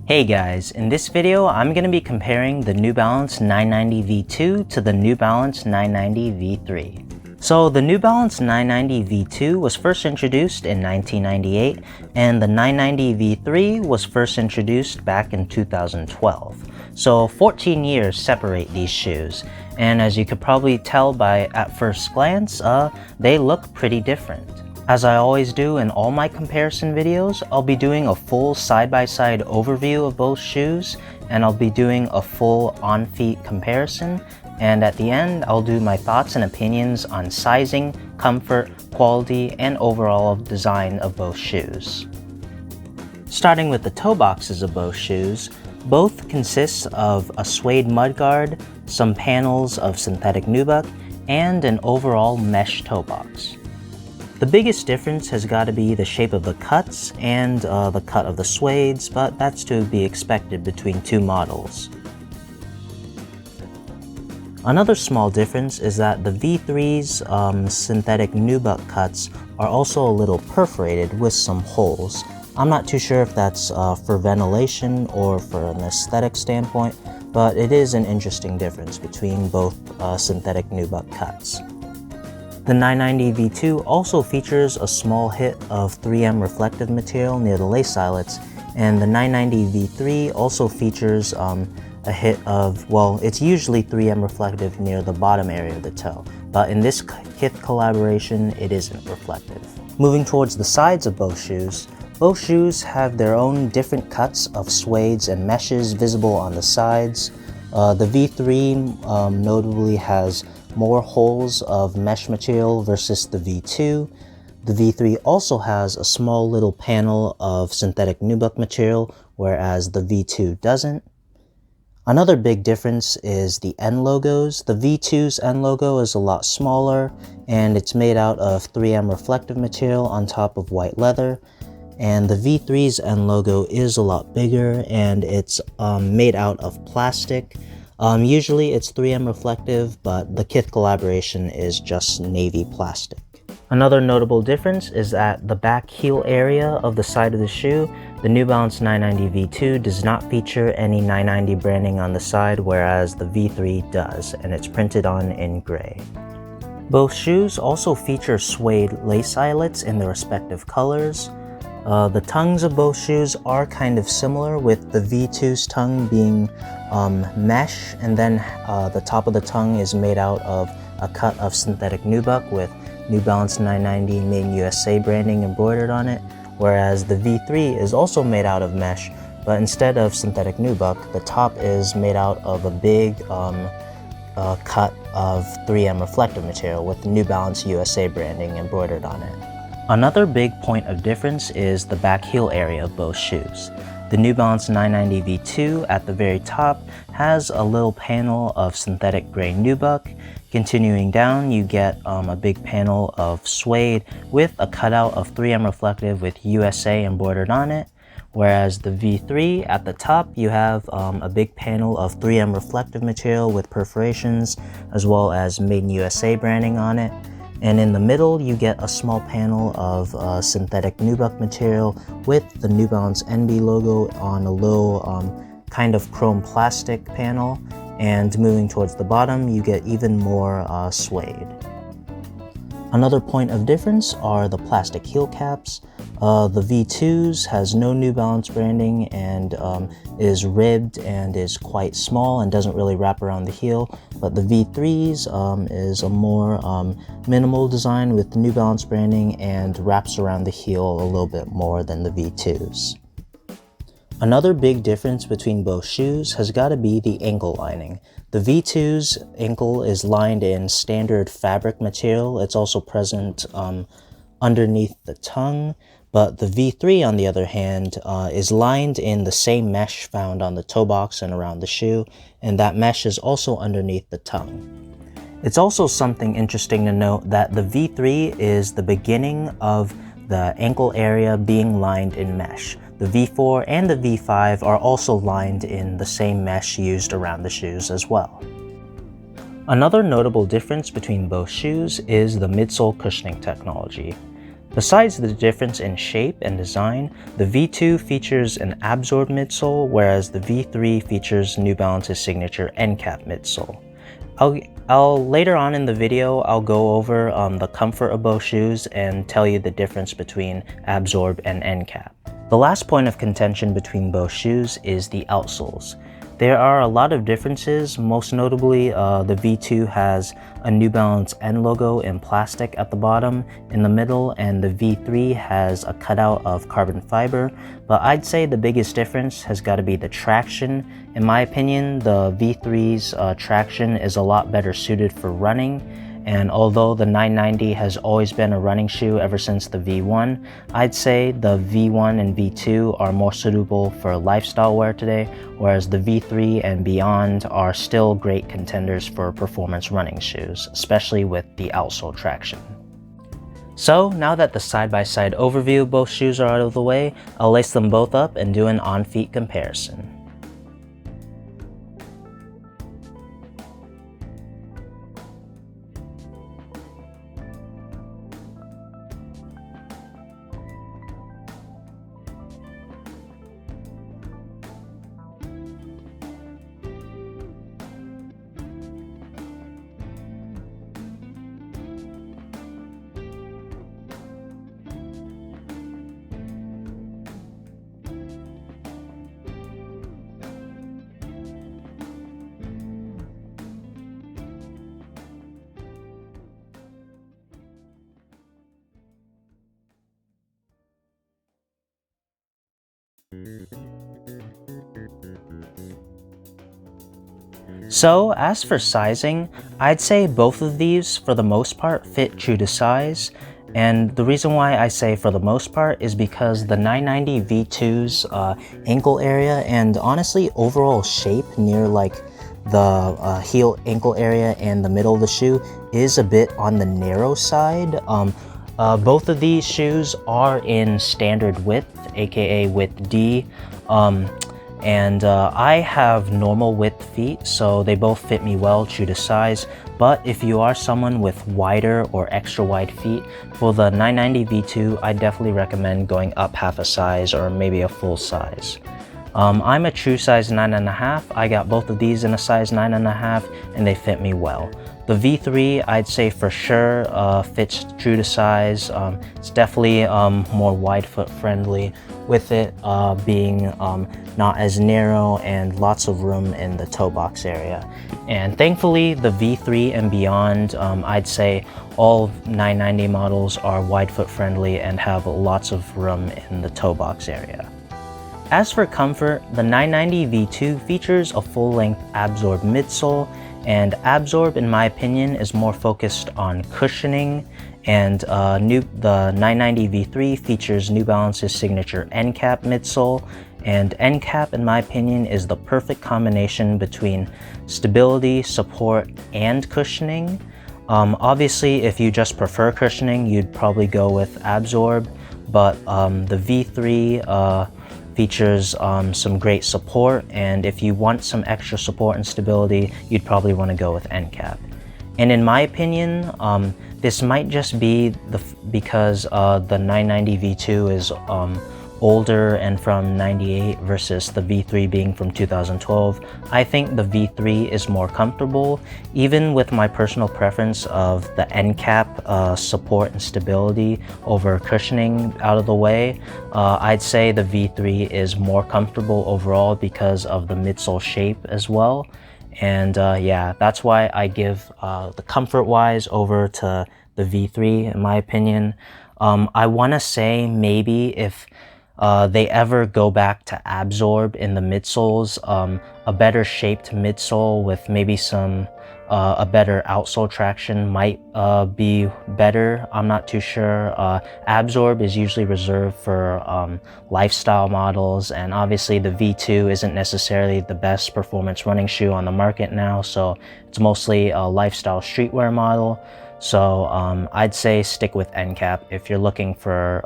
Hey guys, in this video I'm going to be comparing the New Balance 990 V2 to the New Balance 990 V3. So the New Balance 990 V2 was first introduced in 1998 and the 990 V3 was first introduced back in 2012. So 14 years separate these shoes, and as you could probably tell by at first glance, they look pretty different. As I always do in all my comparison videos, I'll be doing a full side-by-side overview of both shoes, and I'll be doing a full on-feet comparison, and at the end, I'll do my thoughts and opinions on sizing, comfort, quality, and overall design of both shoes. Starting with the toe boxes of both shoes, both consist of a suede mudguard, some panels of synthetic nubuck, and an overall mesh toe box. The biggest difference has got to be the shape of the cuts and the cut of the suedes, but that's to be expected between two models. Another small difference is that the V3's synthetic nubuck cuts are also a little perforated with some holes. I'm not too sure if that's for ventilation or for an aesthetic standpoint, but it is an interesting difference between both synthetic nubuck cuts. The 990 V2 also features a small hit of 3M reflective material near the lace eyelets, and the 990 V3 also features a hit of, well, it's usually 3M reflective near the bottom area of the toe, but in this Kith collaboration, it isn't reflective. Moving towards the sides of both shoes have their own different cuts of suedes and meshes visible on the sides. The V3 notably has more holes of mesh material versus the V2. The V3 also has a small little panel of synthetic nubuck material, whereas the V2 doesn't. Another big difference is the end logos. The V2's end logo is a lot smaller, and it's made out of 3M reflective material on top of white leather. And the V3's end logo is a lot bigger, and it's made out of plastic. Usually it's 3M reflective, but the Kith collaboration is just navy plastic. Another notable difference is that the back heel area of the side of the shoe, the New Balance 990 V2 does not feature any 990 branding on the side, whereas the V3 does, and it's printed on in gray. Both shoes also feature suede lace eyelets in their respective colors. The tongues of both shoes are kind of similar, with the V2's tongue being mesh, and then the top of the tongue is made out of a cut of synthetic nubuck with New Balance 990 Made in USA branding embroidered on it, whereas the V3 is also made out of mesh, but instead of synthetic nubuck, the top is made out of a big cut of 3M reflective material with New Balance USA branding embroidered on it. Another big point of difference is the back heel area of both shoes. The New Balance 990 V2 at the very top has a little panel of synthetic gray nubuck. Continuing down, you get a big panel of suede with a cutout of 3M reflective with USA embroidered on it. Whereas the V3 at the top, you have a big panel of 3M reflective material with perforations, as well as Made in USA branding on it. And in the middle, you get a small panel of synthetic nubuck material with the New Balance NB logo on a little kind of chrome plastic panel. And moving towards the bottom, you get even more suede. Another point of difference are the plastic heel caps. The V2's has no New Balance branding and is ribbed and is quite small and doesn't really wrap around the heel, but the V3's is a more minimal design with New Balance branding and wraps around the heel a little bit more than the V2's. Another big difference between both shoes has got to be the ankle lining. The V2's ankle is lined in standard fabric material. It's also present underneath the tongue, but the V3 on the other hand is lined in the same mesh found on the toe box and around the shoe, and that mesh is also underneath the tongue. It's also something interesting to note that the V3 is the beginning of the ankle area being lined in mesh. The V4 and the V5 are also lined in the same mesh used around the shoes as well. Another notable difference between both shoes is the midsole cushioning technology. Besides the difference in shape and design, the V2 features an Absorb midsole, whereas the V3 features New Balance's signature end cap midsole. Later on in the video, I'll go over the comfort of both shoes and tell you the difference between Absorb and end cap. The last point of contention between both shoes is the outsoles. There are a lot of differences, most notably the V2 has a New Balance N logo in plastic at the bottom in the middle, and the V3 has a cutout of carbon fiber. But I'd say the biggest difference has got to be the traction. In my opinion, the V3's traction is a lot better suited for running. And although the 990 has always been a running shoe ever since the V1, I'd say the V1 and V2 are more suitable for lifestyle wear today, whereas the V3 and Beyond are still great contenders for performance running shoes, especially with the outsole traction. So now that the side-by-side overview of both shoes are out of the way, I'll lace them both up and do an on-feet comparison. So as for sizing, I'd say both of these for the most part fit true to size, and the reason why I say for the most part is because the 990 V2's ankle area and honestly overall shape near like the heel ankle area and the middle of the shoe is a bit on the narrow side. Both of these shoes are in standard width, aka width D. I have normal width feet, so they both fit me well true to size. But if you are someone with wider or extra wide feet, for the 990 V2, I definitely recommend going up half a size or maybe a full size. I'm a true size 9.5. I got both of these in a size 9.5 and they fit me well. The V3, I'd say for sure fits true to size. It's definitely more wide foot friendly, with it being not as narrow and lots of room in the toe box area. And thankfully the V3 and Beyond, I'd say all 990 models are wide foot friendly and have lots of room in the toe box area. As for comfort, the 990 V2 features a full-length Absorb midsole, and Absorb, in my opinion, is more focused on cushioning, and the 990 V3 features New Balance's signature end cap midsole, and end cap, in my opinion, is the perfect combination between stability, support, and cushioning. Obviously, if you just prefer cushioning, you'd probably go with Absorb, but the V3 features some great support, and if you want some extra support and stability, you'd probably want to go with end cap. And in my opinion, this might just be because the 990 V2 is older and from 98 versus the V3 being from 2012. I think the V3 is more comfortable, even with my personal preference of the end cap support and stability over cushioning out of the way. I'd say the V3 is more comfortable overall because of the midsole shape as well. And yeah, that's why I give the comfort wise over to the V3 in my opinion. I want to say maybe if they ever go back to Absorb in the midsoles, a better shaped midsole with maybe some a better outsole traction might be better. I'm not too sure. Absorb is usually reserved for lifestyle models, and obviously the V2 isn't necessarily the best performance running shoe on the market now, so it's mostly a lifestyle streetwear model. So I'd say stick with end cap if you're looking for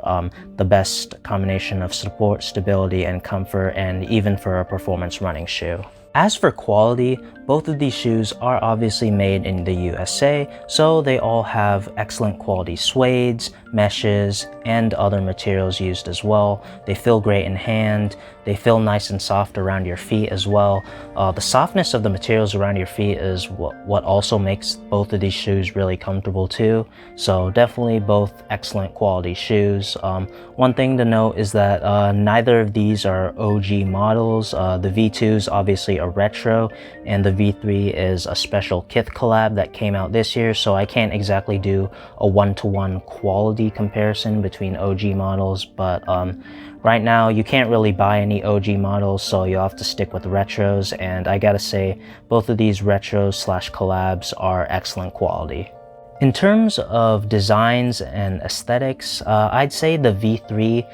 the best combination of support, stability, and comfort, and even for a performance running shoe. As for quality, both of these shoes are obviously made in the USA, so they all have excellent quality suedes, meshes, and other materials used as well. They feel great in hand, they feel nice and soft around your feet as well. The softness of the materials around your feet is what also makes both of these shoes really comfortable too. So definitely both excellent quality shoes. One thing to note is that neither of these are OG models. The V2 is obviously a retro, and the V3 is a special Kith collab that came out this year, so I can't exactly do a one-to-one quality comparison between OG models, but right now you can't really buy any OG models, so you'll have to stick with retros, and I gotta say both of these retros slash collabs are excellent quality. In terms of designs and aesthetics, I'd say the V3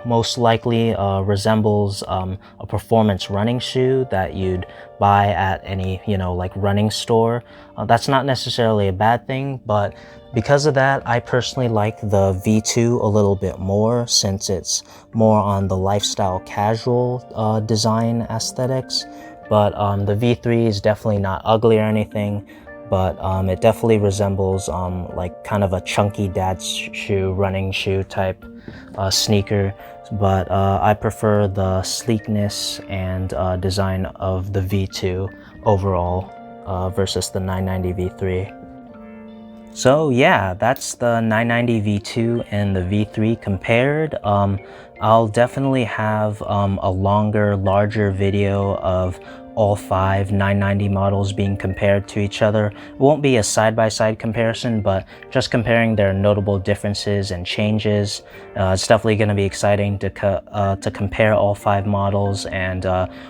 most likely resembles a performance running shoe that you'd buy at any, like running store. That's not necessarily a bad thing, but because of that, I personally like the V2 a little bit more since it's more on the lifestyle casual design aesthetics. But the V3 is definitely not ugly or anything, but it definitely resembles like kind of a chunky dad's shoe, running shoe type sneaker. But I prefer the sleekness and design of the V2 overall versus the 990 V3. So yeah, that's the 990 V2 and the V3 compared. I'll definitely have a longer, larger video of all 5 990 models being compared to each other. It won't be a side-by-side comparison, but just comparing their notable differences and changes. It's definitely going to be exciting to compare all 5 models, and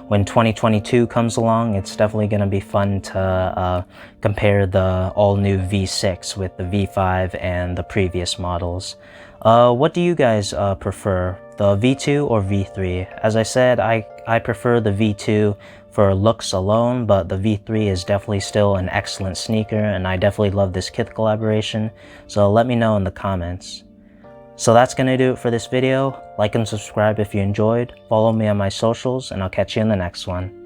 when 2022 comes along, it's definitely going to be fun to compare the all-new V6 with the V5 and the previous models. What do you guys prefer, the V2 or V3? As I said, I prefer the V2 for looks alone, but the V3 is definitely still an excellent sneaker, and I definitely love this Kith collaboration, so let me know in the comments. So that's gonna do it for this video. Like and subscribe if you enjoyed, follow me on my socials, and I'll catch you in the next one.